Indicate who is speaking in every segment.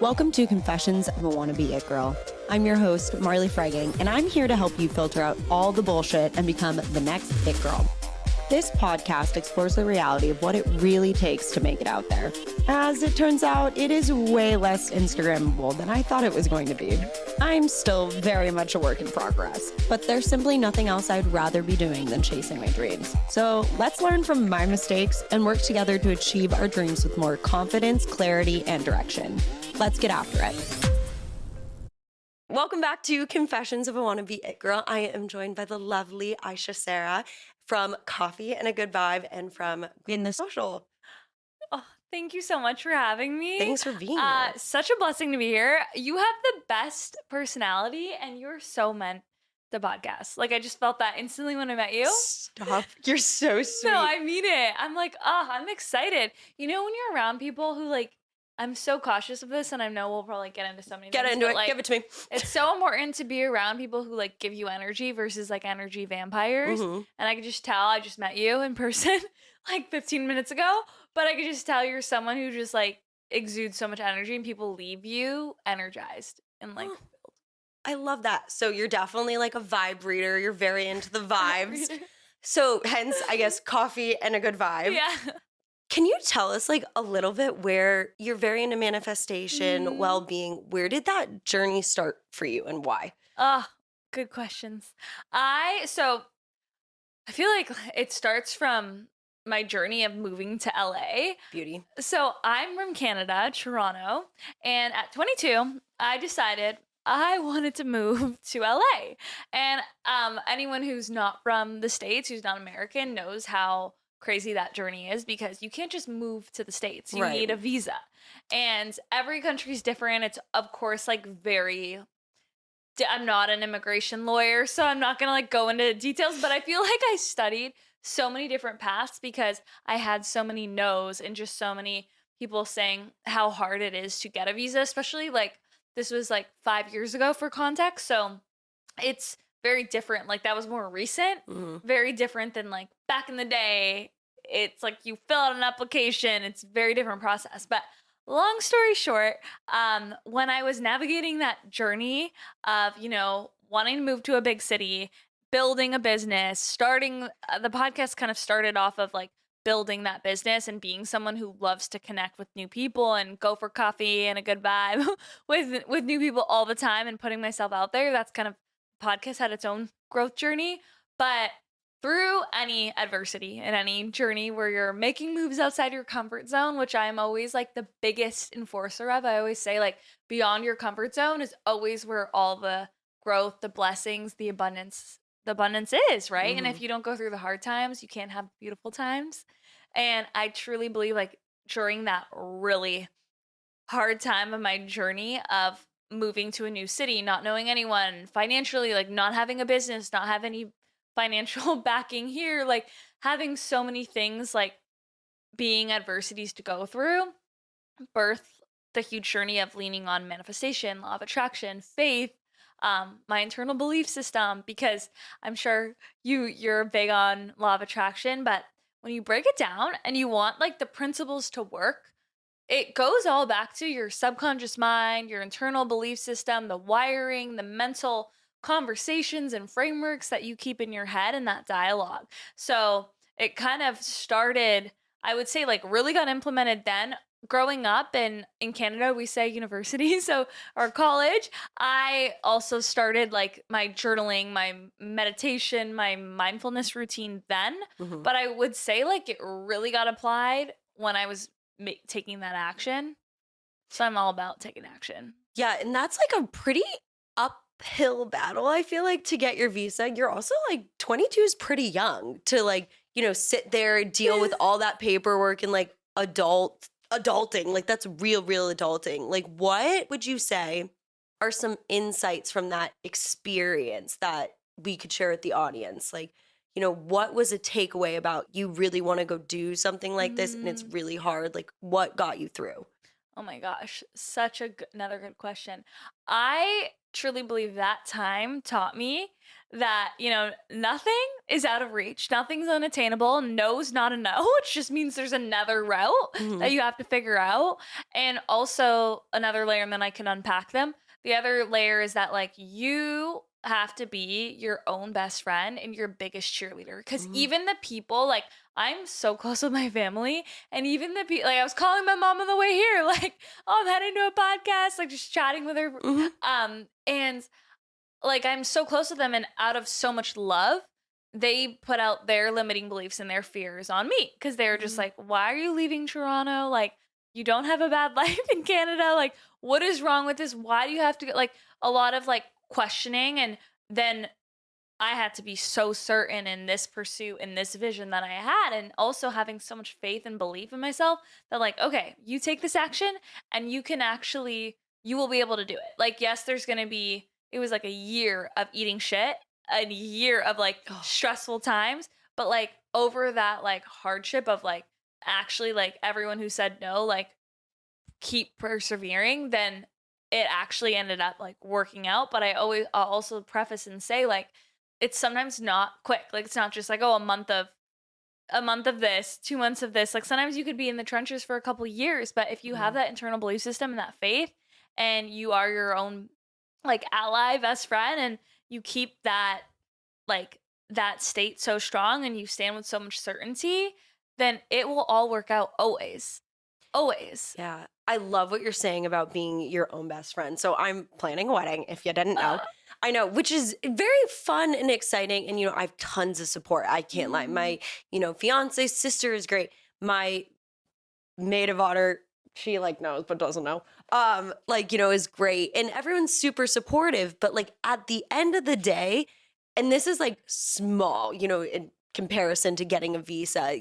Speaker 1: Welcome to Confessions of a Wannabe It Girl. I'm your host, Marley Fregging, and I'm here to help you filter out all the bullshit and become the next It Girl. This podcast explores the reality of what it really takes to make it out there. As it turns out, it is way less Instagrammable than I thought it was going to be. I'm still very much a work in progress, but there's simply nothing else I'd rather be doing than chasing my dreams. So let's learn from my mistakes and work together to achieve our dreams with more confidence, clarity, and direction. Let's get after it. Welcome back to Confessions of a Wannabe It Girl. I am joined by the lovely Ayesha Sehra from Coffee and a Good Vibe and from In the Social.
Speaker 2: Oh, thank you so much for having me.
Speaker 1: Thanks for being here.
Speaker 2: Such a blessing to be here. You have the best personality and you're so meant to podcast. Like, I just felt that instantly when I met you.
Speaker 1: Stop. You're so sweet.
Speaker 2: No, I mean it. I'm like, I'm excited. You know, when you're around people who I'm so cautious of this, and I know we'll probably get into so many things.
Speaker 1: Get into it. Give it to me.
Speaker 2: It's so important to be around people who give you energy versus energy vampires.
Speaker 1: Mm-hmm.
Speaker 2: And I could just tell, I just met you in person 15 minutes ago, but I could just tell you're someone who just exudes so much energy and people leave you energized and filled.
Speaker 1: I love that. So you're definitely a vibe reader. You're very into the vibes. So hence, I guess, Coffee and a Good Vibe.
Speaker 2: Yeah.
Speaker 1: Can you tell us a little bit where you're very into manifestation, well-being? Where did that journey start for you and why?
Speaker 2: Good questions. I feel like it starts from my journey of moving to LA.
Speaker 1: Beauty.
Speaker 2: So I'm from Canada, Toronto, and at 22, I decided I wanted to move to LA. And anyone who's not from the States, who's not American, knows how crazy that journey is, because you can't just move to the States. You need a visa. And every country's different. It's, of course, I'm not an immigration lawyer, so I'm not going to go into details, but I feel like I studied so many different paths because I had so many no's and just so many people saying how hard it is to get a visa, especially this was 5 years ago for context. So it's very different. That was more recent, very different than back in the day. It's you fill out an application. It's a very different process. But long story short, when I was navigating that journey of, wanting to move to a big city, building a business, starting the podcast kind of started off of building that business and being someone who loves to connect with new people and go for coffee and a good vibe with new people all the time and putting myself out there. That's kind of, podcast had its own growth journey. But through any adversity and any journey where you're making moves outside your comfort zone, which I'm always the biggest enforcer of, I always say beyond your comfort zone is always where all the growth, the blessings, the abundance is, right? And if you don't go through the hard times, you can't have beautiful times. And I truly believe during that really hard time of my journey of moving to a new city, not knowing anyone, financially, not having a business, not having any financial backing here, having so many things, being adversities to go through, birth the huge journey of leaning on manifestation, law of attraction, faith, my internal belief system, because I'm sure you're big on law of attraction, but when you break it down and you want the principles to work, it goes all back to your subconscious mind, your internal belief system, the wiring, the mental conversations and frameworks that you keep in your head and that dialogue. So it kind of started, I would say really got implemented then. Growing up in Canada, we say university, so or college, I also started my journaling, my meditation, my mindfulness routine then. But I would say it really got applied when I was taking that action. So I'm all about taking action.
Speaker 1: Yeah, and that's a pretty uphill battle, I feel to get your visa. You're also 22 is pretty young to sit there and deal with all that paperwork and adulting. That's real adulting. What would you say are some insights from that experience that we could share with the audience? What was a takeaway about you really want to go do something like this and it's really hard? What got you through?
Speaker 2: Oh my gosh, another good question. truly believe that time taught me that, nothing is out of reach. Nothing's unattainable. No's not a no. It just means there's another route
Speaker 1: Mhm.
Speaker 2: that you have to figure out. And also another layer, and then I can unpack them. The other layer is that like you have to be your own best friend and your biggest cheerleader. Cause
Speaker 1: Mhm.
Speaker 2: even the people, like I'm so close with my family, and even the people, like I was calling my mom on the way here, like, oh, I'm heading to a podcast, like just chatting with her.
Speaker 1: Mhm.
Speaker 2: And like I'm so close to them, and out of so much love, they put out their limiting beliefs and their fears on me because they're just
Speaker 1: Mhm.
Speaker 2: like, why are you leaving Toronto? Like, you don't have a bad life in Canada. Like, what is wrong with this? Why do you have to get like a lot of like questioning? And then I had to be so certain in this pursuit and this vision that I had, and also having so much faith and belief in myself that, like, okay, you take this action and you can actually, you will be able to do it. Like, yes, there's going to be, it was like a year of eating shit, a year of like
Speaker 1: Oh.
Speaker 2: stressful times, but like over that like hardship of like actually like everyone who said no, like keep persevering, then it actually ended up like working out. But I'll also preface and say like it's sometimes not quick. Like it's not just like, oh, a month of this, 2 months of this. Like sometimes you could be in the trenches for a couple years, but if you have
Speaker 1: Mhm.
Speaker 2: that internal belief system and that faith, and you are your own like ally, best friend, and you keep that like that state so strong and you stand with so much certainty, then it will all work out always. Always.
Speaker 1: Yeah. I love what you're saying about being your own best friend. So I'm planning a wedding, if you didn't know.
Speaker 2: Uh,
Speaker 1: I know, which is very fun and exciting. And, I have tons of support. I can't lie.
Speaker 2: mm,
Speaker 1: My, fiance's sister is great. My maid of honor, she like knows but doesn't know. Is great. And everyone's super supportive. But like at the end of the day, and this is like small, in comparison to getting a visa,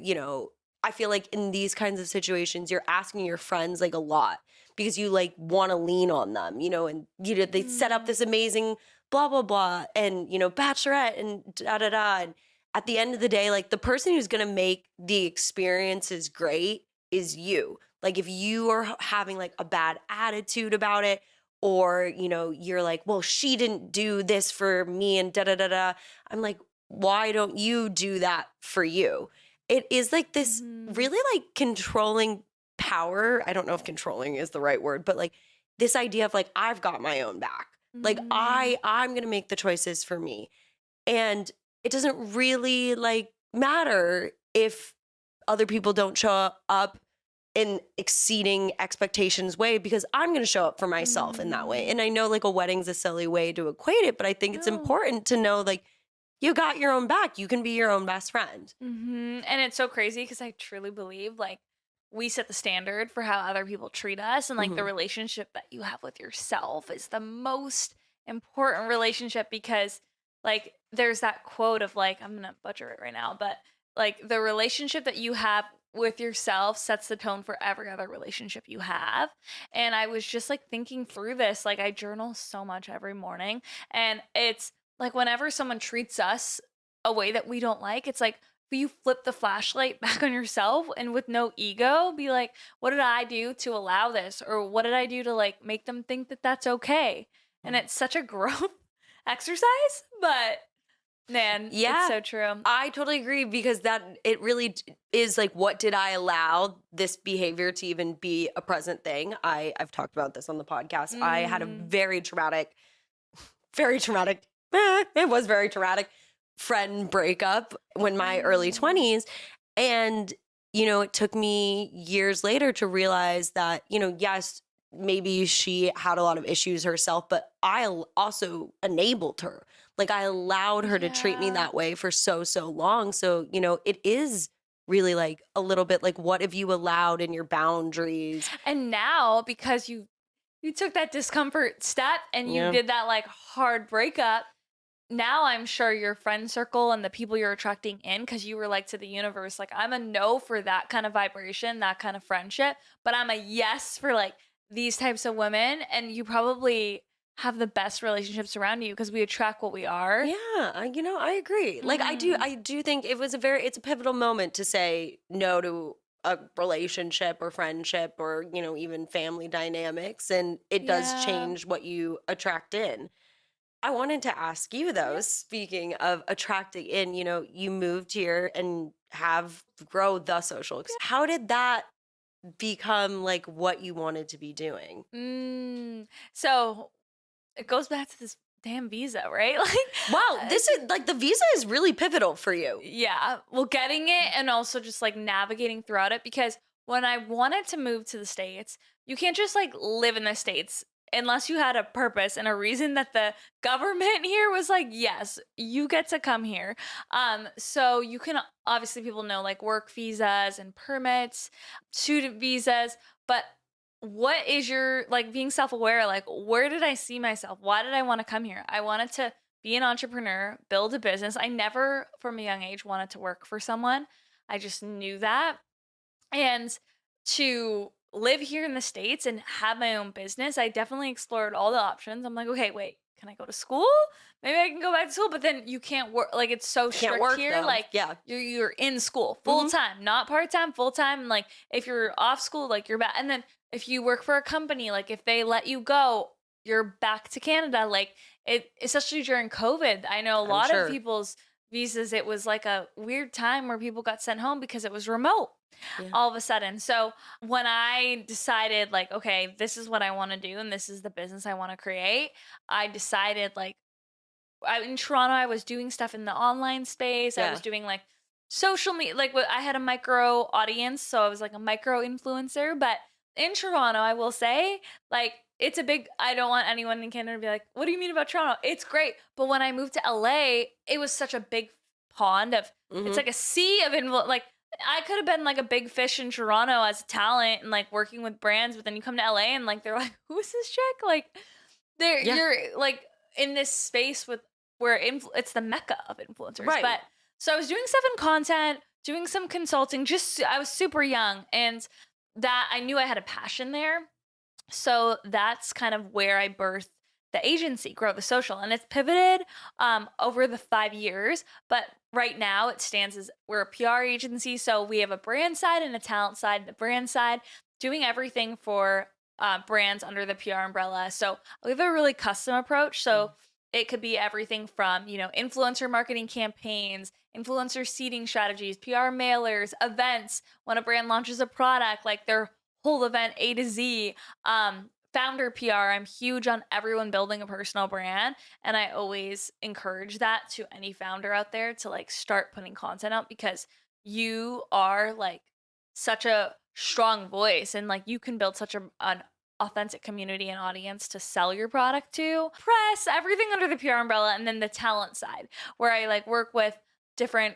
Speaker 1: I feel like in these kinds of situations, you're asking your friends like a lot because you like want to lean on them, and they set up
Speaker 2: mm,
Speaker 1: this amazing blah blah blah and bachelorette and da da da. And at the end of the day, like the person who's gonna make the experiences great is you. Like if you are having like a bad attitude about it, or you're like, well, she didn't do this for me and da da da da. I'm like, why don't you do that for you? It is like this
Speaker 2: mhm,
Speaker 1: really like controlling power. I don't know if controlling is the right word, but like this idea of like I've got my own back. Like
Speaker 2: mhm.
Speaker 1: I'm going to make the choices for me. And it doesn't really like matter if other people don't show up in exceeding expectations way because I'm going to show up for myself in that way.
Speaker 2: Mhm.
Speaker 1: And I know like a wedding's a silly way to equate it, but I think it's
Speaker 2: No.
Speaker 1: important to know like you got your own back. You can be your own best friend.
Speaker 2: And it's so crazy because I truly believe like we set the standard for how other people treat us, and like the
Speaker 1: Mhm.
Speaker 2: relationship that you have with yourself is the most important relationship because like there's that quote of like I'm gonna butcher it right now, but like the relationship that you have with yourself sets the tone for every other relationship you have. And I was just like thinking through this, like I journal so much every morning, and it's like whenever someone treats us a way that we don't like, it's like, will you flip the flashlight back on yourself and with no ego be like, what did I do to allow this? Or what did I do to like make them think that that's okay? And it's such a growth exercise, but man, it's
Speaker 1: Yeah,
Speaker 2: so true.
Speaker 1: I totally agree because that it really is like, what did I allow this behavior to even be a present thing? I've talked about this on the podcast. I had a
Speaker 2: Mm,
Speaker 1: very traumatic, it was very traumatic friend breakup when my early
Speaker 2: mm,
Speaker 1: 20s. And, it took me years later to realize that, yes, maybe she had a lot of issues herself, but also enabled her. Like I allowed her to treat me
Speaker 2: yeah.
Speaker 1: that way for so, so long. So, it is really like a little bit like, what have you allowed in your boundaries?
Speaker 2: And now because you took that discomfort step and you
Speaker 1: Yeah.
Speaker 2: did that like hard breakup, now I'm sure your friend circle and the people you're attracting in, because you were like to the universe, like, I'm a no for that kind of vibration, that kind of friendship, but I'm a yes for like these types of women. And you probably have the best relationships around you because we attract what we are.
Speaker 1: Yeah, I agree. Like
Speaker 2: Mm,
Speaker 1: I do think it's a pivotal moment to say no to a relationship or friendship or, even family dynamics. And it does
Speaker 2: yeah.
Speaker 1: change what you attract in. I wanted to ask you though, speaking of attracting in, you moved here and have grow the social. How did that become like what you wanted to be doing?
Speaker 2: So it goes back to this damn visa, right?
Speaker 1: Wow, this is like the visa is really pivotal for you.
Speaker 2: Yeah, well, getting it and also just like navigating throughout it, because when I wanted to move to the States, you can't just like live in the States unless you had a purpose and a reason that the government here was like, yes, you get to come here. So you can, obviously, people know like work visas and permits, student visas, but what is your, like, being self-aware, like, where did I see myself? Why did I want to come here? I wanted to be an entrepreneur, build a business. I never, from a young age, wanted to work for someone. I just knew that. And to live here in the States and have my own business, I definitely explored all the options. I'm like, okay, wait, can I go to school? Maybe I can go back to school, but then you can't work. Like, it's so strict
Speaker 1: work,
Speaker 2: here.
Speaker 1: though.
Speaker 2: Like,
Speaker 1: Yeah.
Speaker 2: you're in school full time, not part time, full time. And like, if you're off school, like you're back. And then if you work for a company, like if they let you go, you're back to Canada. Like especially during COVID, I know a lot
Speaker 1: sure.
Speaker 2: of people's visas, it was like a weird time where people got sent home because it was remote all of a sudden. So when I decided like, okay, this is what I want to do and this is the business I want to create, I decided like, in Toronto, I was doing stuff in the online space. I was doing like social media, like I had a micro audience. So I was like a micro influencer, but in Toronto, I will say, like, it's a big, I don't want anyone in Canada to be like, what do you mean about Toronto? It's great. But when I moved to LA, it was such a big pond of, it's like a sea of influence. Like, I could have been like a big fish in Toronto as a talent and like working with brands, but then you come to LA and like, they're like, who is this chick? Like, you're like in this space with where it's the mecca of influencers.
Speaker 1: Right.
Speaker 2: But so I was doing stuff in content, doing some consulting, I was super young, and that I knew I had a passion there. So that's kind of where I birthed the agency, Grow the Social. And it's pivoted over the 5 years. But right now it stands as, we're a PR agency. So we have a brand side and a talent side. The brand side, doing everything for brands under the PR umbrella. So we have a really custom approach. So it could be everything from, influencer marketing campaigns, influencer seeding strategies, PR mailers, events. When a brand launches a product, like their whole event A to Z, founder PR. I'm huge on everyone building a personal brand. And I always encourage that to any founder out there to like start putting content out, because you are like such a strong voice and like you can build such an authentic community and audience to sell your product to. Press, everything under the PR umbrella. And then the talent side, where I like work with different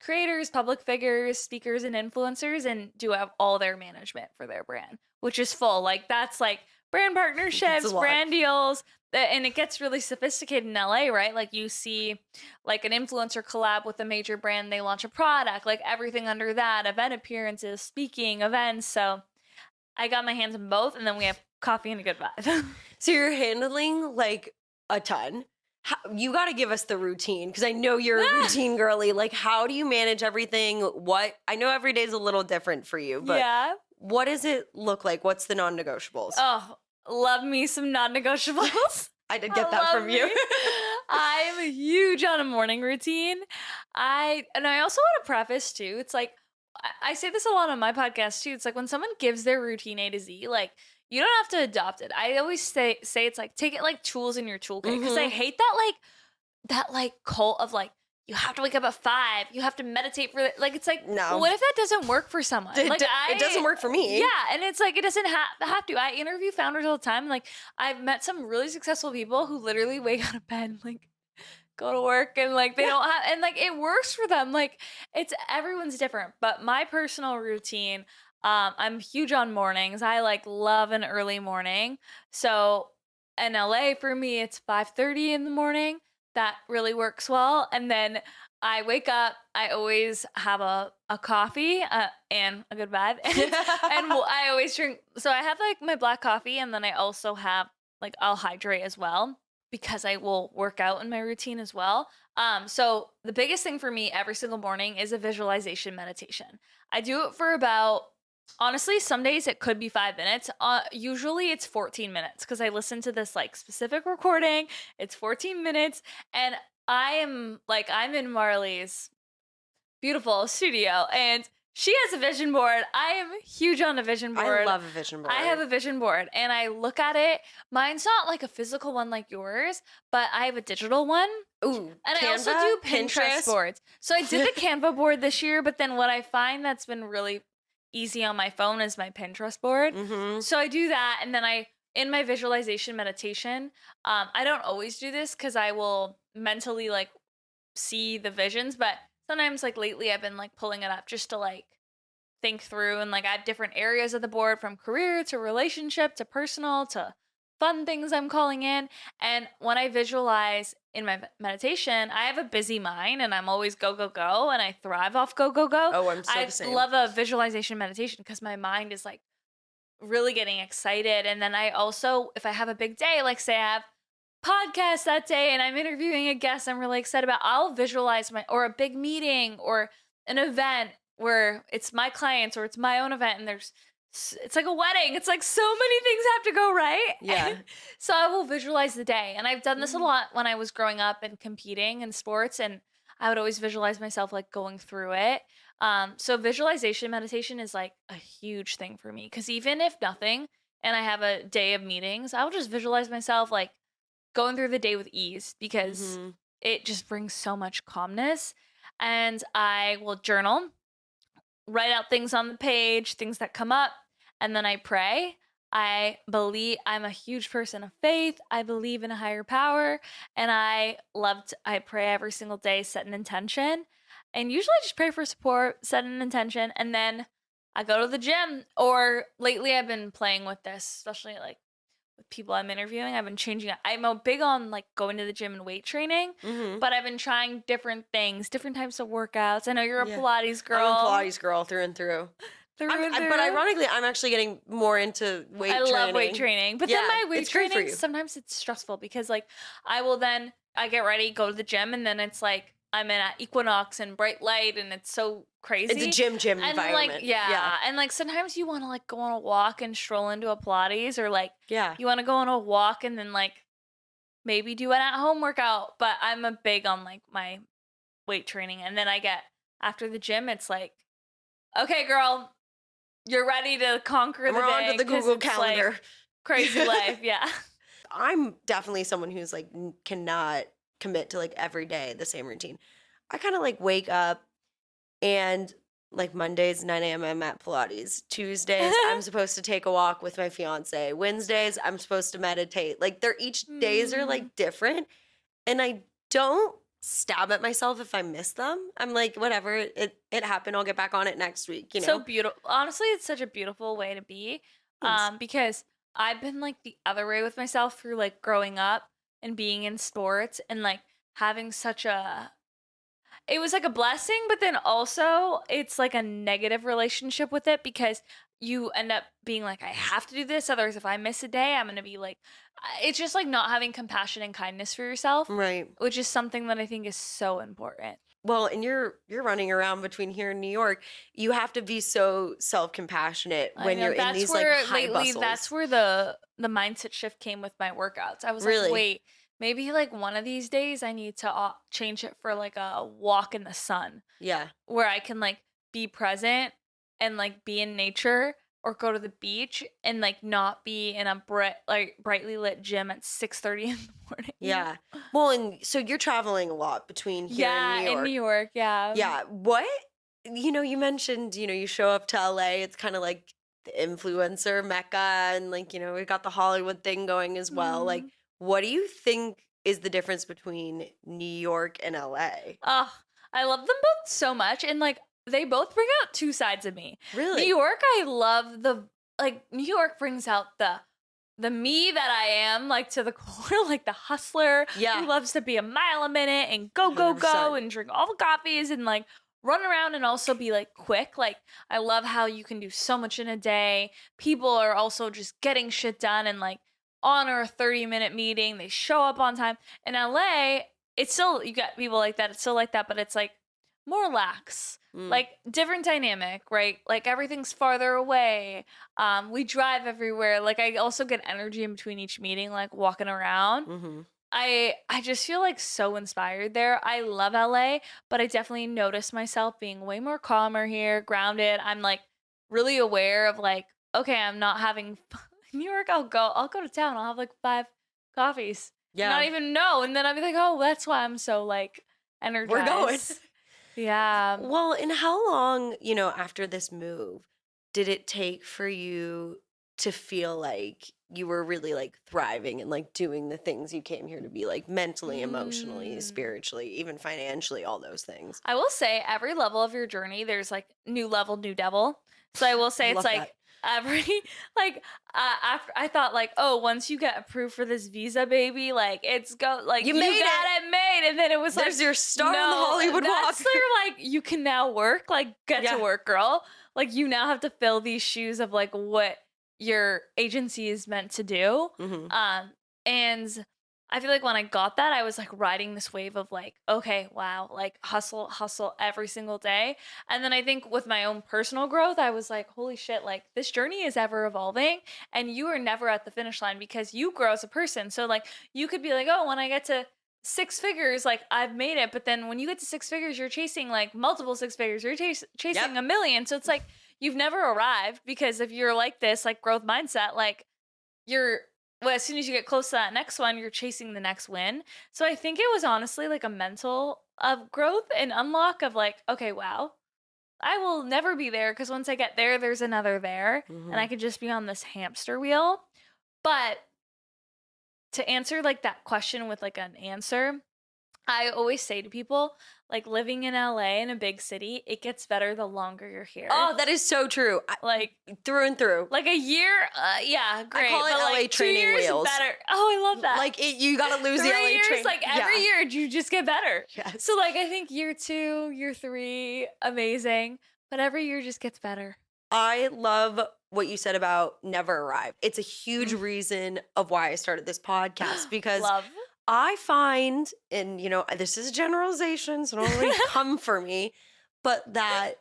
Speaker 2: creators, public figures, speakers, and influencers, and do have all their management for their brand, which is full. Like that's like brand partnerships, brand deals, and it gets really sophisticated in LA, right? Like you see like an influencer collab with a major brand, they launch a product, like everything under that, event appearances, speaking, events. So I got my hands in both, and then we have coffee and a good vibe.
Speaker 1: So you're handling like a ton. You got to give us the routine, because I know you're a routine girly. Like, how do you manage everything? I know every day is a little different for you, but what does it look like? What's the non-negotiables?
Speaker 2: Oh, love me some non-negotiables.
Speaker 1: I did get that from you.
Speaker 2: I'm huge on a morning routine. I also want to preface too, it's like, I say this a lot on my podcast too. It's like when someone gives their routine A to Z, like you don't have to adopt it. I always say it's like, take it like tools in your toolkit. Because I hate that cult of like, you have to wake up at 5. You have to meditate for like, it's like, no. What if that doesn't work for someone?
Speaker 1: It doesn't work for me.
Speaker 2: Yeah. And it's like, it doesn't have to. I interview founders all the time. And like, I've met some really successful people who literally wake out of bed and like go to work and like, they don't have, and like, it works for them. Like everyone's different, but my personal routine, I'm huge on mornings. I like love an early morning. So in LA for me, it's 5:30 in the morning. That really works well. And then I wake up, I always have a coffee and a good vibe. and I always drink, so I have like my black coffee, and then I also have like, I'll hydrate as well, because I will work out in my routine as well. So the biggest thing for me every single morning is a visualization meditation. I do it for about Honestly, some days it could be 5 minutes. Usually it's 14 minutes because I listen to this like specific recording. It's 14 minutes. And I'm in Marley's beautiful studio and she has a vision board. I am huge on a vision board.
Speaker 1: I love a vision board.
Speaker 2: I have a vision board and I look at it. Mine's not like a physical one like yours, but I have a digital one.
Speaker 1: Ooh,
Speaker 2: And
Speaker 1: Canva,
Speaker 2: I also do Pinterest boards. So I did the Canva board this year, but then what I find that's been really easy on my phone is my Pinterest board.
Speaker 1: Mm-hmm.
Speaker 2: So I do that. And then in my visualization meditation, I don't always do this because I will mentally like see the visions, but sometimes like lately I've been like pulling it up just to like think through and like I have different areas of the board from career to relationship to personal to fun things I'm calling in. And when I visualize in my meditation, I have a busy mind and I'm always go, go, go. And I thrive off go, go, go.
Speaker 1: Oh, I'm so
Speaker 2: I
Speaker 1: the same.
Speaker 2: love a visualization meditation because my mind is like really getting excited. And then I also, if I have a big day, like say I have podcast that day and I'm interviewing a guest I'm really excited about, I'll visualize or a big meeting or an event where it's my clients or it's my own event and it's like a wedding. It's like so many things have to go right.
Speaker 1: Yeah.
Speaker 2: So I will visualize the day. And I've done this a lot when I was growing up and competing in sports and I would always visualize myself like going through it. So visualization meditation is like a huge thing for me because even if nothing and I have a day of meetings, I'll just visualize myself like going through the day with ease because it just brings so much calmness. And I will journal, write out things on the page, things that come up, and then I pray. I believe I'm a huge person of faith. I believe in a higher power, and I pray every single day, set an intention, and usually I just pray for support, set an intention, and then I go to the gym. Or lately I've been playing with this, especially like with people I'm interviewing. I've been changing it. I'm big on like going to the gym and weight training, but I've been trying different things, different types of workouts. I know you're a Pilates girl.
Speaker 1: I'm a Pilates girl through and through. But ironically, I'm actually getting more into weight training. I
Speaker 2: love weight training. But then my weight training, sometimes it's stressful because like I get ready, go to the gym, and then it's like I'm in at Equinox and bright light and it's so crazy.
Speaker 1: It's a gym
Speaker 2: and
Speaker 1: environment.
Speaker 2: Like, yeah. And like sometimes you want to like go on a walk and stroll into a Pilates or like you want to go on a walk and then like maybe do an at-home workout. But I'm a big on like my weight training. And then after the gym, it's like, okay, girl, you're ready to conquer the day.
Speaker 1: We're on to the Google Calendar.
Speaker 2: Like, crazy life, yeah.
Speaker 1: I'm definitely someone who's like cannot commit to like every day the same routine. I kind of like wake up and like Mondays 9 a.m. I'm at Pilates. Tuesdays I'm supposed to take a walk with my fiance. Wednesdays I'm supposed to meditate. Like each days are like different, and I don't stab at myself if I miss them. I'm like, whatever, it happened. I'll get back on it next week. You know,
Speaker 2: so beautiful. Honestly, it's such a beautiful way to be, because I've been like the other way with myself through like growing up and being in sports and like having it was like a blessing, but then also it's like a negative relationship with it because you end up being like, I have to do this. Otherwise, if I miss a day, I'm going to be like, it's just like not having compassion and kindness for yourself.
Speaker 1: Right.
Speaker 2: Which is something that I think is so important.
Speaker 1: Well, and you're running around between here and New York. You have to be so self-compassionate when you're in these like high bustles.
Speaker 2: That's where the mindset shift came with my workouts. I was like, wait, maybe like one of these days I need to change it for like a walk in the sun. Yeah. Where I can like be present and like be in nature or go to the beach and like not be in a brightly lit gym at 6:30 in the morning.
Speaker 1: Yeah. Well, and so you're traveling a lot between here and New York.
Speaker 2: Yeah, in New York, yeah.
Speaker 1: Yeah. What, you mentioned, you show up to LA, it's kind of like the influencer mecca and like, we got the Hollywood thing going as well. Like, what do you think is the difference between New York and LA?
Speaker 2: Oh, I love them both so much. And like, they both bring out two sides of me.
Speaker 1: Really?
Speaker 2: New York, I love New York brings out the me that I am, like to the core, like the hustler who loves to be a mile a minute and go, 100%. And drink all the coffees and like run around and also be like quick. Like, I love how you can do so much in a day. People are also just getting shit done and like on a 30-minute meeting, they show up on time. In LA, it's still, you got people like that. It's still like that, but it's like more lax. Like different dynamic, right? Like everything's farther away. We drive everywhere. Like I also get energy in between each meeting, like walking around.
Speaker 1: Mm-hmm.
Speaker 2: I just feel like so inspired there. I love LA, but I definitely notice myself being way more calmer here, grounded. I'm like really aware of like, okay, I'm not having in New York. I'll go to town. I'll have like 5 coffees.
Speaker 1: Yeah.
Speaker 2: Not even know. And then I'll be like, oh, that's why I'm so like energized.
Speaker 1: We're going.
Speaker 2: Yeah.
Speaker 1: Well, and how long, after this move, did it take for you to feel like you were really like thriving and like doing the things you came here to be, like mentally, emotionally, spiritually, even financially, all those things?
Speaker 2: I will say every level of your journey, there's like new level, new devil. So I will say it's like every after I thought like, oh, once you get approved for this visa, baby, like it's go like you got it made, and then it was
Speaker 1: there's
Speaker 2: like
Speaker 1: your star in the Hollywood walk.
Speaker 2: Like you can now work, like get to work, girl. Like you now have to fill these shoes of like what your agency is meant to do.
Speaker 1: Mm-hmm.
Speaker 2: And I feel like when I got that, I was like riding this wave of like, okay, wow, like hustle every single day. And then I think with my own personal growth, I was like, holy shit, like this journey is ever evolving and you are never at the finish line because you grow as a person. So like you could be like, oh, when I get to 6 figures, like I've made it. But then when you get to 6 figures, you're chasing like multiple 6 figures. You're chasing a million. So it's like you've never arrived because if you're like this, like growth mindset, like as soon as you get close to that next one, you're chasing the next win. So I think it was honestly like a mental of growth and unlock of like, okay, wow, I will never be there because once I get there, there's another there.
Speaker 1: Mm-hmm.
Speaker 2: And I could just be on this hamster wheel. But to answer like that question with like an answer, I always say to people, like living in LA in a big city, it gets better the longer you're here.
Speaker 1: Oh, that is so true.
Speaker 2: Like
Speaker 1: through and through.
Speaker 2: Like a year, yeah, great.
Speaker 1: I call it
Speaker 2: but
Speaker 1: LA
Speaker 2: like
Speaker 1: training
Speaker 2: 2 years
Speaker 1: wheels.
Speaker 2: Better. Oh, I love that.
Speaker 1: Like you got to lose
Speaker 2: 3
Speaker 1: the LA
Speaker 2: years,
Speaker 1: training.
Speaker 2: like every year, you just get better.
Speaker 1: Yes.
Speaker 2: So like I think year 2, year 3, amazing, but every year just gets better.
Speaker 1: I love what you said about never arrive. It's a huge reason of why I started this podcast because I find, and this is a generalization, so don't really come for me, but that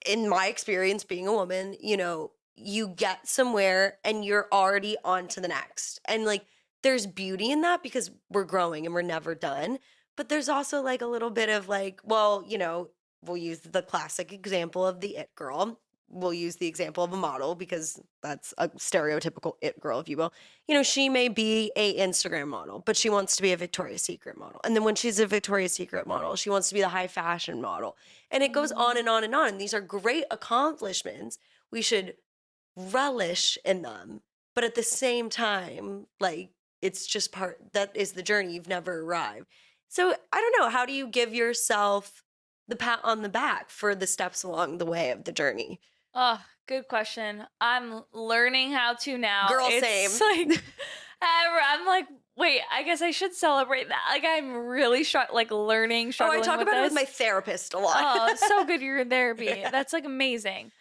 Speaker 1: in my experience being a woman, you get somewhere and you're already on to the next. And like, there's beauty in that because we're growing and we're never done. But there's also like a little bit of like, well, we'll use the classic example of the it girl. We'll use the example of a model because that's a stereotypical it girl, if you will. She may be a Instagram model, but she wants to be a Victoria's Secret model. And then when she's a Victoria's Secret model, she wants to be the high fashion model. And it goes on and on and on. And these are great accomplishments. We should relish in them. But at the same time, like, it's just that is the journey. You've never arrived. So I don't know. How do you give yourself the pat on the back for the steps along the way of the journey?
Speaker 2: Oh, good question. I'm learning how to now.
Speaker 1: Girl, same.
Speaker 2: Like, I'm like, wait, I guess I should celebrate that. Like, I'm really struggling
Speaker 1: I talk about
Speaker 2: this.
Speaker 1: it with my therapist a lot.
Speaker 2: Oh, it's so good you're in therapy. Yeah. That's like amazing.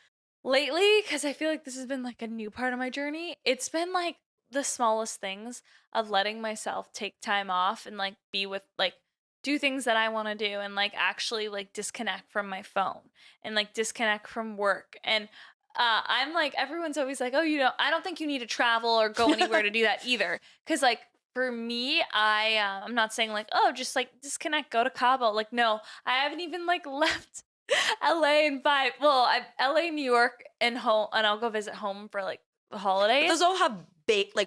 Speaker 2: Lately, because I feel like this has been like a new part of my journey, it's been like the smallest things of letting myself take time off and like be with like do things that I want to do and like actually like disconnect from my phone and like disconnect from work. And I'm like, everyone's always like, oh, I don't think you need to travel or go anywhere to do that either. Cause like for me, I'm not saying like, oh, just like disconnect, go to Cabo. Like, no, I haven't even like left LA in 5. Well, LA, New York and home, and I'll go visit home for like the holidays.
Speaker 1: But those all have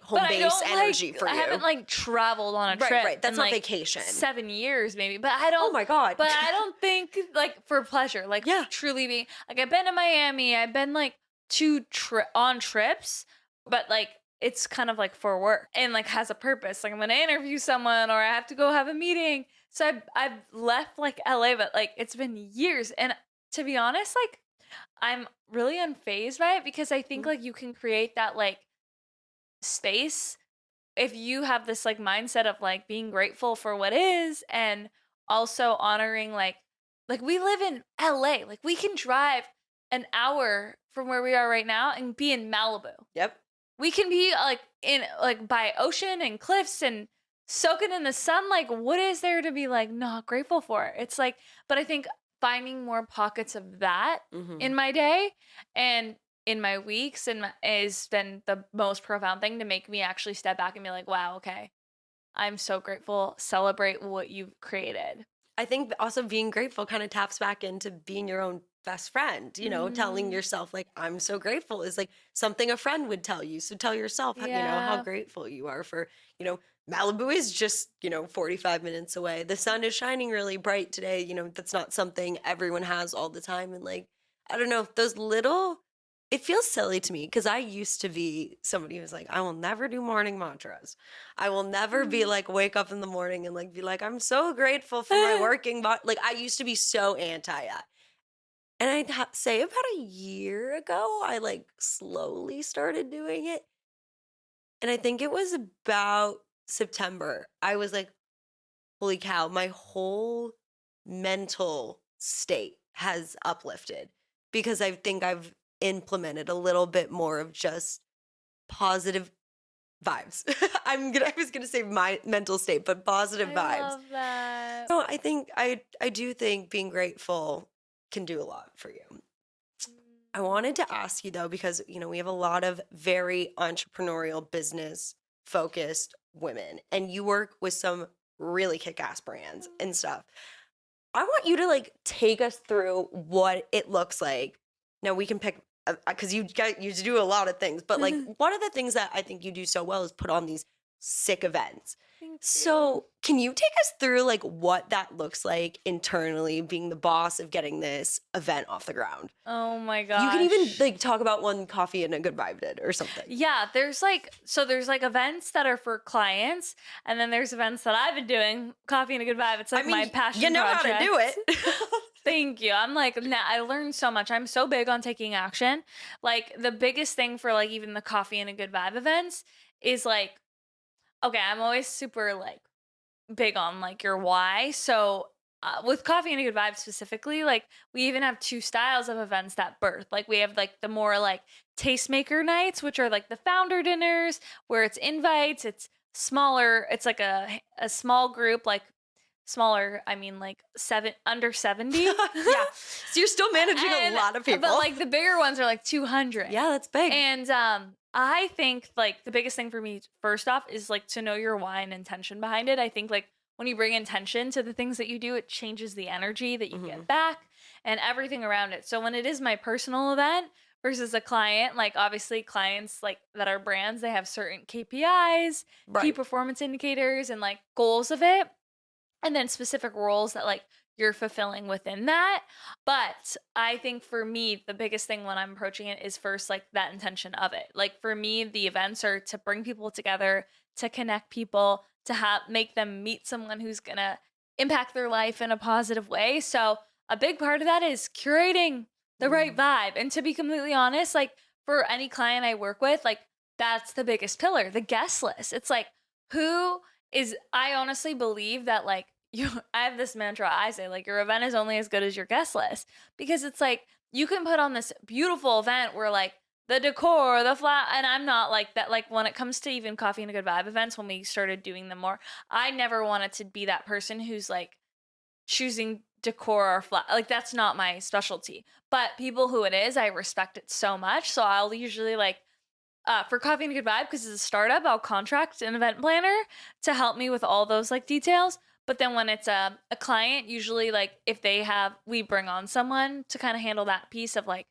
Speaker 1: home base energy for you.
Speaker 2: I haven't like traveled on a trip.
Speaker 1: Right. That's
Speaker 2: in,
Speaker 1: not
Speaker 2: like,
Speaker 1: vacation.
Speaker 2: 7 years maybe, but I don't.
Speaker 1: Oh my God.
Speaker 2: But I don't think like for pleasure, like truly being like I've been to Miami, I've been like on trips, but like it's kind of like for work and like has a purpose. Like I'm gonna interview someone or I have to go have a meeting. So I've left like LA, but like it's been years, and to be honest, like I'm really unfazed by it because I think like you can create that like space if you have this like mindset of like being grateful for what is and also honoring like we live in LA. Like we can drive an hour from where we are right now and be in Malibu.
Speaker 1: Yep.
Speaker 2: We can be like in like by ocean and cliffs and soaking in the sun. Like what is there to be like not grateful for? It's like, but I think finding more pockets of that in my day and in my weeks has been the most profound thing to make me actually step back and be like, wow, okay, I'm so grateful. Celebrate what you've created.
Speaker 1: I think also being grateful kind of taps back into being your own best friend, you know, telling yourself like, I'm so grateful is like something a friend would tell you. So tell yourself, you know, how grateful you are for, you know, Malibu is just, you know, 45 minutes away. The sun is shining really bright today. You know, that's not something everyone has all the time. And like, I don't know, those little, it feels silly to me because I used to be somebody who was like, I will never do morning mantras. I will never be like, wake up in the morning and like be like, I'm so grateful for my working body. Like, I used to be so anti that. And I'd say about a year ago, I like slowly started doing it. And I think it was about September. I was like, holy cow, my whole mental state has uplifted because I think I've implemented a little bit more of just positive vibes. I was gonna say my mental state, but positive vibes.
Speaker 2: I love that.
Speaker 1: So I think I do think being grateful can do a lot for you. I wanted to ask you though, because you know we have a lot of very entrepreneurial, business focused women, and you work with some really kick-ass brands and stuff. I want you to like take us through what it looks like. Now we can pick because you do a lot of things, but like one of the things that I think you do so well is put on these sick events. So can you take us through like what that looks like internally, being the boss of getting this event off the ground?
Speaker 2: Oh my gosh.
Speaker 1: You can even like talk about one coffee and a good vibe did or something.
Speaker 2: Yeah, there's like events that are for clients, and then there's events that I've been doing, coffee and a good vibe. It's like my passion
Speaker 1: You know
Speaker 2: project.
Speaker 1: how to do it.
Speaker 2: Thank you. I'm like, nah, I learned so much. I'm so big on taking action. Like the biggest thing for like even the coffee and a good vibe events is like, okay, I'm always super like big on like your why. So with coffee and a good vibe specifically, like we even have two styles of events that birth. Like we have like the more like tastemaker nights, which are like the founder dinners where it's invites, it's smaller, it's like a small group, like smaller, I mean like under 70.
Speaker 1: Yeah. So you're still managing a lot of people.
Speaker 2: But like the bigger ones are like 200.
Speaker 1: Yeah, that's big.
Speaker 2: And I think like the biggest thing for me first off is like to know your why and intention behind it. I think like when you bring intention to the things that you do, it changes the energy that you get back and everything around it. So when it is my personal event versus a client, like obviously clients like that are brands, they have certain KPIs, key performance indicators and like goals of it. And then specific roles that like you're fulfilling within that. But I think for me, the biggest thing when I'm approaching it is first like that intention of it. Like for me, the events are to bring people together, to connect people, to make them meet someone who's gonna impact their life in a positive way. So a big part of that is curating the right vibe. And to be completely honest, like for any client I work with, like that's the biggest pillar, the guest list. It's like I honestly believe that like I have this mantra I say like your event is only as good as your guest list, because it's like you can put on this beautiful event where like the decor, the and I'm not like that. Like when it comes to even coffee and a good vibe events, when we started doing them more, I never wanted to be that person who's like choosing decor or like that's not my specialty. But people who it is, I respect it so much. So I'll usually like for coffee and a good vibe, because it's a startup, I'll contract an event planner to help me with all those like details. But then when it's a client, usually like if we bring on someone to kind of handle that piece of like,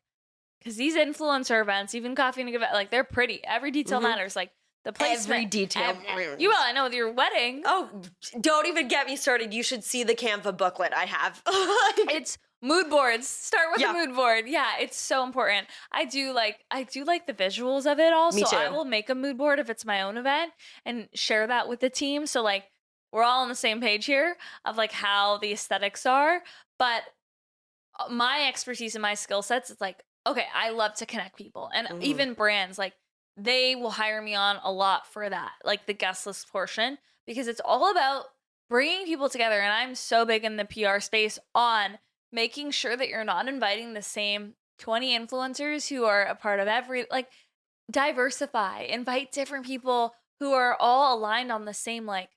Speaker 2: because these influencer events, even coffee and a good vibe, like they're pretty. Every detail matters. Like the placement.
Speaker 1: Every detail.
Speaker 2: You well, I know with your wedding.
Speaker 1: Oh, don't even get me started. You should see the Canva booklet I have.
Speaker 2: It's mood boards. Start with a mood board. Yeah, it's so important. I do like the visuals of it all.
Speaker 1: Me
Speaker 2: so
Speaker 1: too.
Speaker 2: I will make a mood board if it's my own event and share that with the team. So like we're all on the same page here of like how the aesthetics are. But my expertise and my skill sets, it's like, okay, I love to connect people. And even brands, like they will hire me on a lot for that, like the guest list portion, because it's all about bringing people together. And I'm so big in the PR space on making sure that you're not inviting the same 20 influencers who are a part of like diversify, invite different people who are all aligned on the same, like,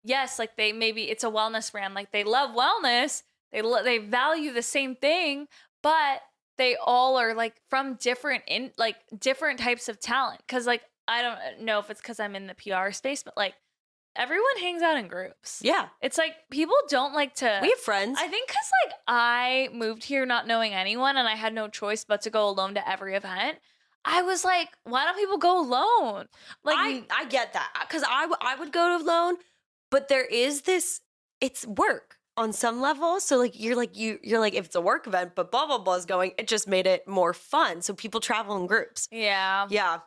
Speaker 2: yes, like it's a wellness brand. Like they love wellness, they value the same thing, but they all are like from different different types of talent. Cause like, I don't know if it's cause I'm in the PR space, but like everyone hangs out in groups.
Speaker 1: Yeah.
Speaker 2: It's like people don't like to.
Speaker 1: We have friends.
Speaker 2: I think cause like I moved here not knowing anyone and I had no choice but to go alone to every event. I was like, why don't people go alone? Like
Speaker 1: I get that because I would go alone, but there is this, it's work on some level. So like you're like if it's a work event, but blah blah blah is going, it just made it more fun. So people travel in groups.
Speaker 2: Yeah.
Speaker 1: Yeah.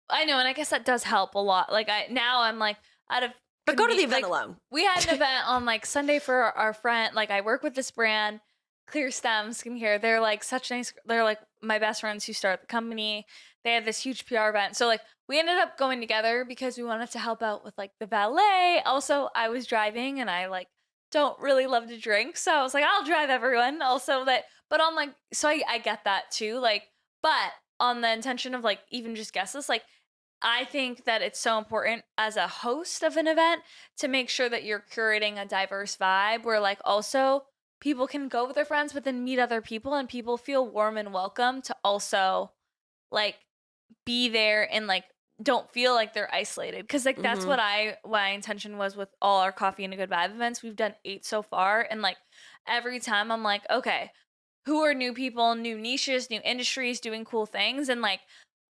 Speaker 2: I know, and I guess that does help a lot. Like I'm like out of
Speaker 1: But go to the event alone.
Speaker 2: We had an event on like Sunday for our friend. Like I work with this brand, Clear Stem Skincare. They're like such nice. They're like my best friends who start the company. They had this huge PR event. So like we ended up going together because we wanted to help out with like the valet. Also, I was driving and I like don't really love to drink. So I was like, I'll drive everyone. Also but on like, so I get that too. Like, but on the intention of like even just guest list, like I think that it's so important as a host of an event to make sure that you're curating a diverse vibe where like also people can go with their friends, but then meet other people and people feel warm and welcome to also like be there and like don't feel like they're isolated. Cause like that's what my intention was with all our coffee and a good vibe events. We've done 8 so far. And like every time I'm like, okay, who are new people, new niches, new industries doing cool things? And like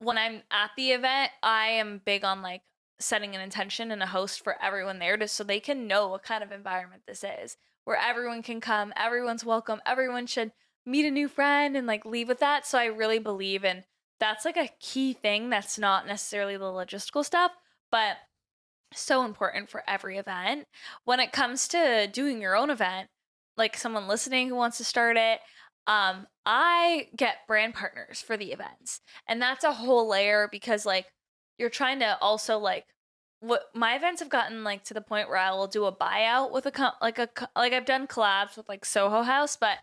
Speaker 2: when I'm at the event, I am big on like setting an intention and a host for everyone there so they can know what kind of environment this is, where everyone can come, everyone's welcome, everyone should meet a new friend and like leave with that. So I really believe in that's like a key thing that's not necessarily the logistical stuff, but so important for every event. When it comes to doing your own event, like someone listening who wants to start it, I get brand partners for the events. And that's a whole layer because like you're trying to also like what my events have gotten like to the point where I will do a buyout with like I've done collabs with like Soho House, but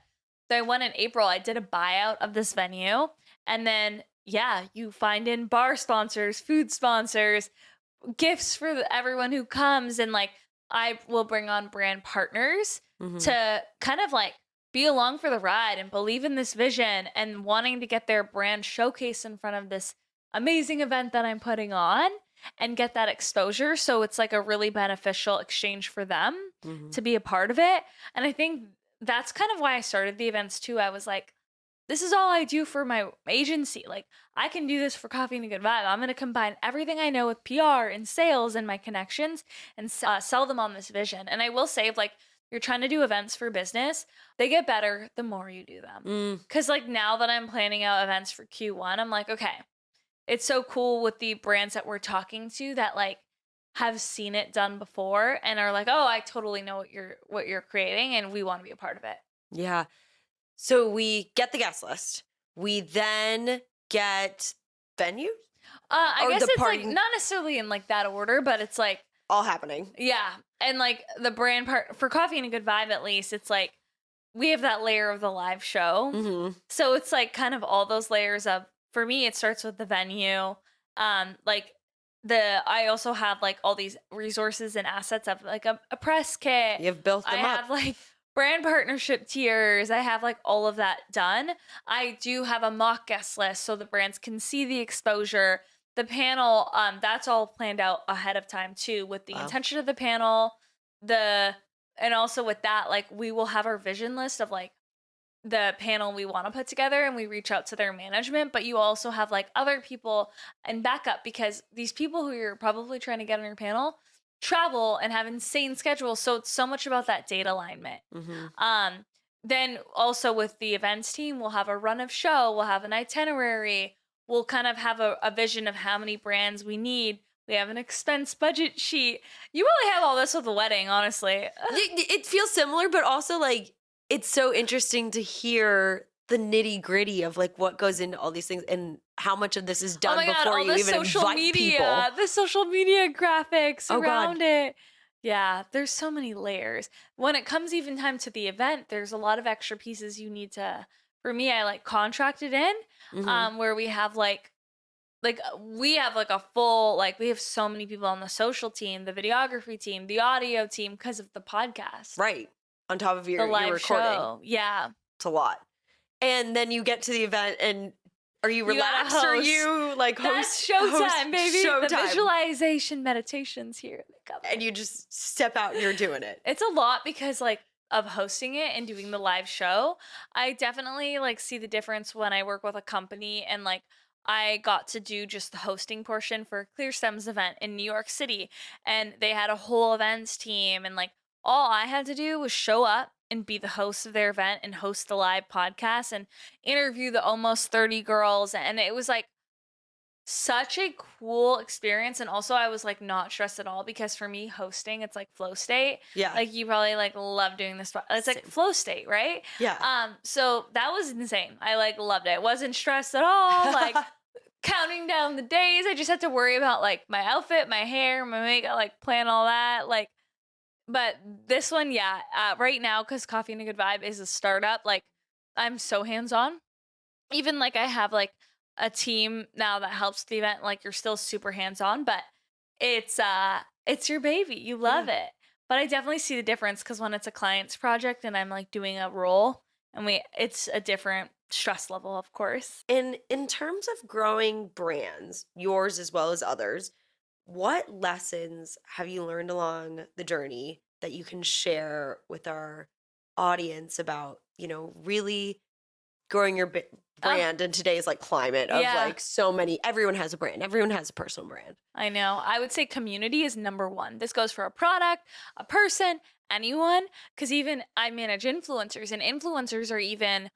Speaker 2: the one in April I did a buyout of this venue. And then yeah, you find in bar sponsors, food sponsors, gifts for everyone who comes, and like I will bring on brand partners to kind of like be along for the ride and believe in this vision and wanting to get their brand showcase in front of this amazing event that I'm putting on and get that exposure. So it's like a really beneficial exchange for them to be a part of it. And I think that's kind of why I started the events too. I was like, this is all I do for my agency. Like I can do this for Coffee and a Good Vibe. I'm going to combine everything I know with PR and sales and my connections and sell them on this vision. And I will say, if like you're trying to do events for business, they get better the more you do them. Because like now that I'm planning out events for Q1, I'm like, okay, it's so cool with the brands that we're talking to that like have seen it done before and are like, oh, I totally know what you're creating and we want to be a part of it.
Speaker 1: Yeah. So we get the guest list. We then get venue.
Speaker 2: I guess it's like not necessarily in like that order, but it's like
Speaker 1: all happening.
Speaker 2: Yeah. And like the brand part for Coffee and a Good Vibe, at least it's like we have that layer of the live show. So it's like kind of all those layers of, for me, it starts with the venue. Like I also have like all these resources and assets of like a press kit.
Speaker 1: You've built them up.
Speaker 2: I have like brand partnership tiers. I have like all of that done. I do have a mock guest list so the brands can see the exposure. The panel, that's all planned out ahead of time too, with the intention of the panel, and also with that, like we will have our vision list of like the panel we want to put together and we reach out to their management, but you also have like other people and backup because these people who you're probably trying to get on your panel travel and have insane schedules. So it's so much about that data alignment. Then also with the events team, we'll have a run of show, we'll have an itinerary, we'll kind of have a vision of how many brands we need. We have an expense budget sheet. You really have all this with the wedding, honestly.
Speaker 1: It feels similar, but also like it's so interesting to hear the nitty gritty of like what goes into all these things and how much of this is done before you even invite people.
Speaker 2: The social media graphics around it. Yeah, there's so many layers. When it comes even time to the event, there's a lot of extra pieces you need to, for me, I like contracted in where we have we have like a full, like we have so many people on the social team, the videography team, the audio team because of the podcast.
Speaker 1: Right. on top of
Speaker 2: The
Speaker 1: your
Speaker 2: live
Speaker 1: recording.
Speaker 2: show. Yeah.
Speaker 1: It's a lot. And then you get to the event and are you relaxed or you like
Speaker 2: That's
Speaker 1: host?
Speaker 2: showtime, baby.
Speaker 1: Showtime.
Speaker 2: The visualization meditations here.
Speaker 1: And you just step out and you're doing it.
Speaker 2: It's a lot because like of hosting it and doing the live show. I definitely like see the difference when I work with a company and like I got to do just the hosting portion for Clear Stems event in New York City, and they had a whole events team, and like all I had to do was show up and be the host of their event and host the live podcast and interview the almost 30 girls, and it was like such a cool experience. And also I was like not stressed at all because for me hosting, it's like flow state.
Speaker 1: Yeah.
Speaker 2: Like you probably like love doing this. It's like flow state, right?
Speaker 1: Yeah.
Speaker 2: So that was insane. I like loved it. Wasn't stressed at all. Like counting down the days. I just had to worry about like my outfit, my hair, my makeup, like plan all that. Like, but this one, yeah, right now, because Coffee and a Good Vibe is a startup, like I'm so hands-on. Even like I have like a team now that helps the event. Like you're still super hands-on, but it's your baby. You love it. But I definitely see the difference because when it's a client's project and I'm like doing a role and it's a different stress level, of course.
Speaker 1: And in terms of growing brands, yours as well as others, what lessons have you learned along the journey that you can share with our audience about, really growing your brand in today's like climate of like so many, everyone has a brand, everyone has a personal brand.
Speaker 2: I know. I would say community is number one. This goes for a product, a person, anyone, because even I manage influencers, and influencers are even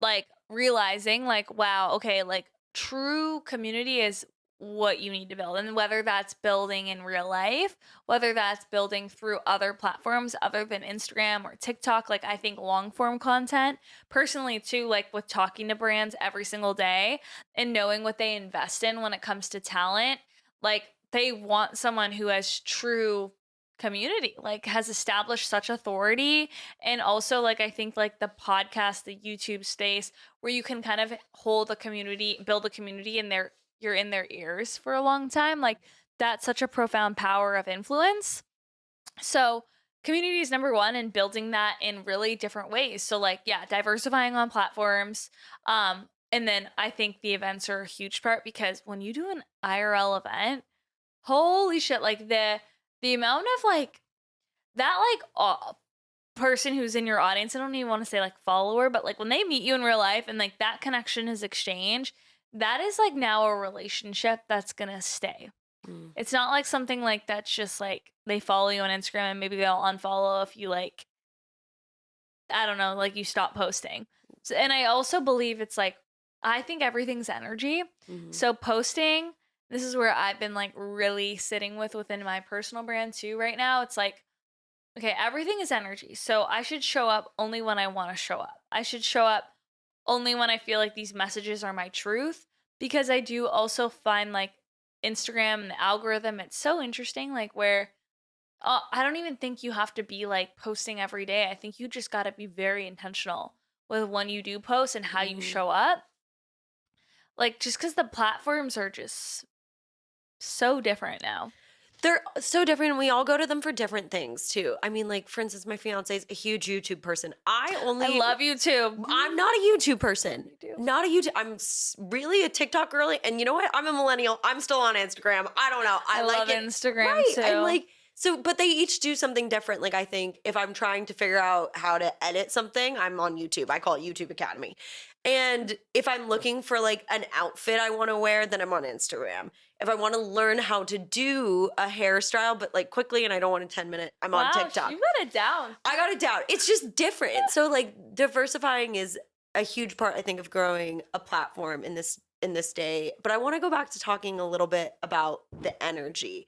Speaker 2: like realizing like, wow, okay, like true community is what you need to build. And whether that's building in real life, whether that's building through other platforms other than Instagram or TikTok, like I think long form content personally too, like with talking to brands every single day and knowing what they invest in when it comes to talent, like they want someone who has true community, like has established such authority. And also like I think like the podcast, the YouTube space where you can kind of hold a community, build a community in you're in their ears for a long time. Like that's such a profound power of influence. So community is number one, and building that in really different ways. So like, yeah, diversifying on platforms. And then I think the events are a huge part because when you do an IRL event, holy shit, like the amount of like that, like person who's in your audience, I don't even want to say like follower, but like when they meet you in real life and like that connection is exchanged, that is like now a relationship that's gonna stay. It's not like something like that's just like they follow you on Instagram and maybe they'll unfollow if you like, I don't know, like you stop posting. So, and I also believe it's like, I think everything's energy. So posting, this is where I've been like really sitting within my personal brand too right now. It's like, okay, everything is energy. So I should show up only when I want to show up. I should show up only when I feel like these messages are my truth, because I do also find like Instagram and the algorithm, it's so interesting, like where I don't even think you have to be like posting every day. I think you just got to be very intentional with when you do post and how you show up. Like just because the platforms are just so different now.
Speaker 1: They're so different, and we all go to them for different things too. I mean, like for instance, my fiance is a huge YouTube person. I
Speaker 2: love YouTube.
Speaker 1: I'm not a YouTube person. Not a YouTube. I'm really a TikTok girly, and you know what? I'm a millennial. I'm still on Instagram. I don't know. I like
Speaker 2: love
Speaker 1: it.
Speaker 2: Instagram too.
Speaker 1: I'm like, so, but they each do something different. Like I think if I'm trying to figure out how to edit something, I'm on YouTube. I call it YouTube Academy. And if I'm looking for like an outfit I want to wear, then I'm on Instagram. If I want to learn how to do a hairstyle, but like quickly and I don't want a 10-minute, I'm on TikTok.
Speaker 2: You got it down.
Speaker 1: I got it down. It's just different. So like diversifying is a huge part, I think, of growing a platform in this day. But I want to go back to talking a little bit about the energy.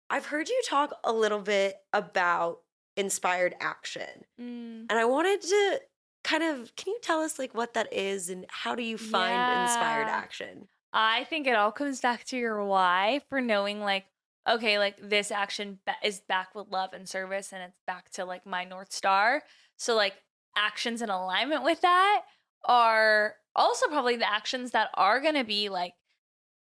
Speaker 1: I've heard you talk a little bit about inspired action. And I wanted to kind of, can you tell us like what that is and how do you find inspired action?
Speaker 2: I think it all comes back to your why for knowing like, okay, like this action is back with love and service, and it's back to like my North Star. So like actions in alignment with that are also probably the actions that are going to be like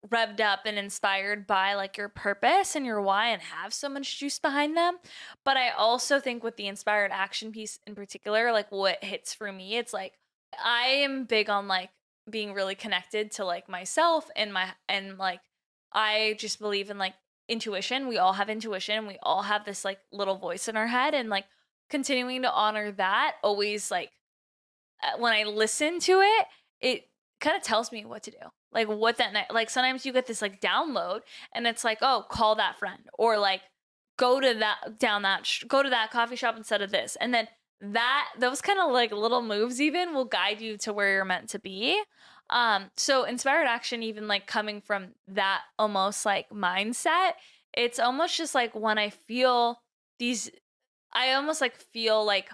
Speaker 2: revved up and inspired by like your purpose and your why and have so much juice behind them. But I also think with the inspired action piece in particular, like what hits for me, it's like I am big on like being really connected to like myself and like I just believe in like intuition. We all have intuition. We all have this like little voice in our head, and like continuing to honor that always like when I listen to it, it kind of tells me what to do. Like what that night, like sometimes you get this like download and it's like, oh, call that friend, or like go to that coffee shop instead of this. And then those kind of like little moves even will guide you to where you're meant to be. So inspired action, even like coming from that almost like mindset, it's almost just like when I feel I almost like feel like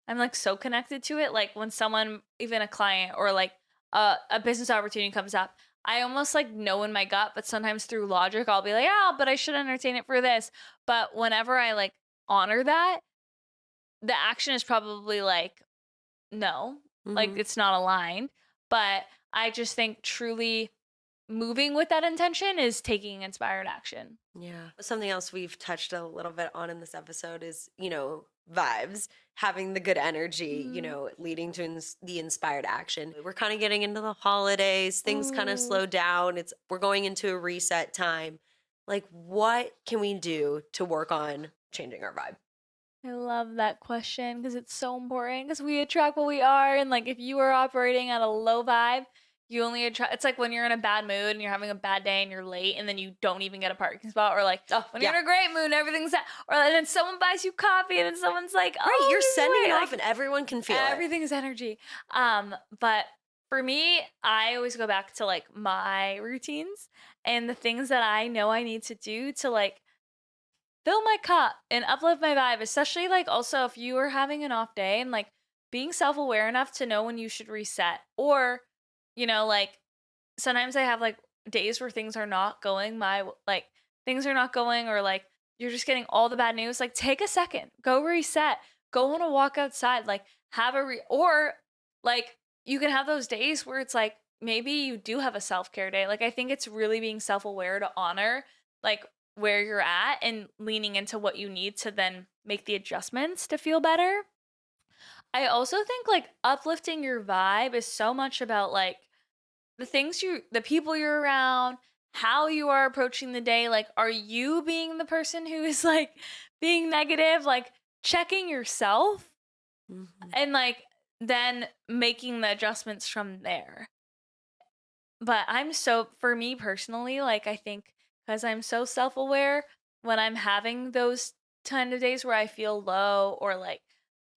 Speaker 2: I'm like so connected to it. Like when someone, even a client or like a business opportunity comes up, I almost like know in my gut, but sometimes through logic, I'll be like, oh, but I should entertain it for this. But whenever I like honor that, the action is probably like, no, like it's not aligned. But I just think truly moving with that intention is taking inspired action.
Speaker 1: Yeah. Something else we've touched a little bit on in this episode is, vibes, having the good energy, leading to the inspired action. We're kind of getting into the holidays, things kind of slow down. We're going into a reset time. Like, what can we do to work on changing our vibe?
Speaker 2: I love that question because it's so important, because we attract what we are. And like if you are operating at a low vibe, you only attract. It's like when you're in a bad mood and you're having a bad day and you're late and then you don't even get a parking spot, or like when you're in a great mood and everything's or then someone buys you coffee and then someone's like, oh,
Speaker 1: right, you're sending it
Speaker 2: like,
Speaker 1: off and everyone can feel it.
Speaker 2: Everything's energy. But for me, I always go back to like my routines and the things that I know I need to do to like fill my cup and uplift my vibe, especially like also if you are having an off day, and like being self-aware enough to know when you should reset, or like sometimes I have like days where things are not going or like you're just getting all the bad news. Like take a second, go reset, go on a walk outside, like or like you can have those days where it's like maybe you do have a self-care day. Like I think it's really being self-aware to honor like where you're at and leaning into what you need to then make the adjustments to feel better. I also think like uplifting your vibe is so much about like the people you're around, how you are approaching the day. Like, are you being the person who is like being negative, like checking yourself and like then making the adjustments from there. But for me personally, like I think because I'm so self-aware, when I'm having those kind of days where I feel low, or like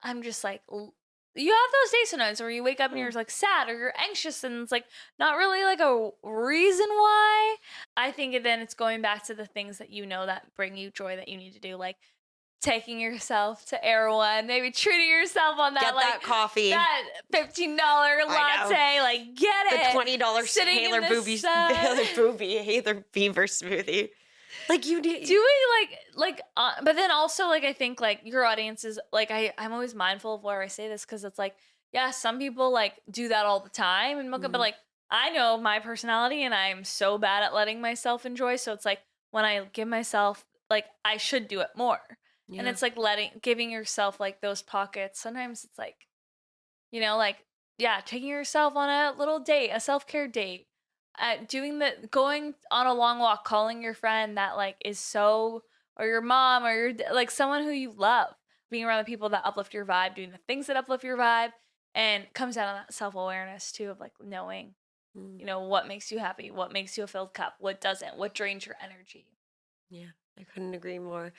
Speaker 2: I'm just like, you have those days sometimes where you wake up and you're like sad or you're anxious and it's like not really like a reason why. I think then it's going back to the things that that bring you joy that you need to do, like taking yourself to Erewhon, maybe treating yourself on that,
Speaker 1: get
Speaker 2: like
Speaker 1: that coffee,
Speaker 2: that $15 latte, like get it.
Speaker 1: The $20 Haler Beaver smoothie. Like you do
Speaker 2: doing but then also like I think like your audience is like I'm always mindful of where I say this, because it's like, yeah, some people like do that all the time and but like I know my personality and I'm so bad at letting myself enjoy. So it's like when I give myself, like I should do it more. Yeah. And it's like giving yourself like those pockets. Sometimes it's like, taking yourself on a little date, a self-care date. Going on a long walk, calling your friend that like is or your mom or your like someone who you love, being around the people that uplift your vibe, doing the things that uplift your vibe, and comes out of that self-awareness too of like knowing, what makes you happy, what makes you a filled cup, what doesn't, what drains your energy.
Speaker 1: Yeah, I couldn't agree more.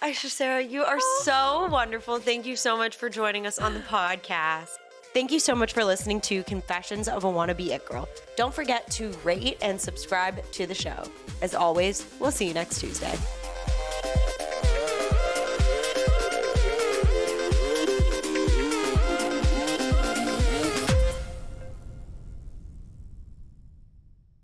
Speaker 1: Ayesha Sehra, you are so wonderful. Thank you so much for joining us on the podcast. Thank you so much for listening to Confessions of a Wannabe It Girl. Don't forget to rate and subscribe to the show. As always, we'll see you next Tuesday.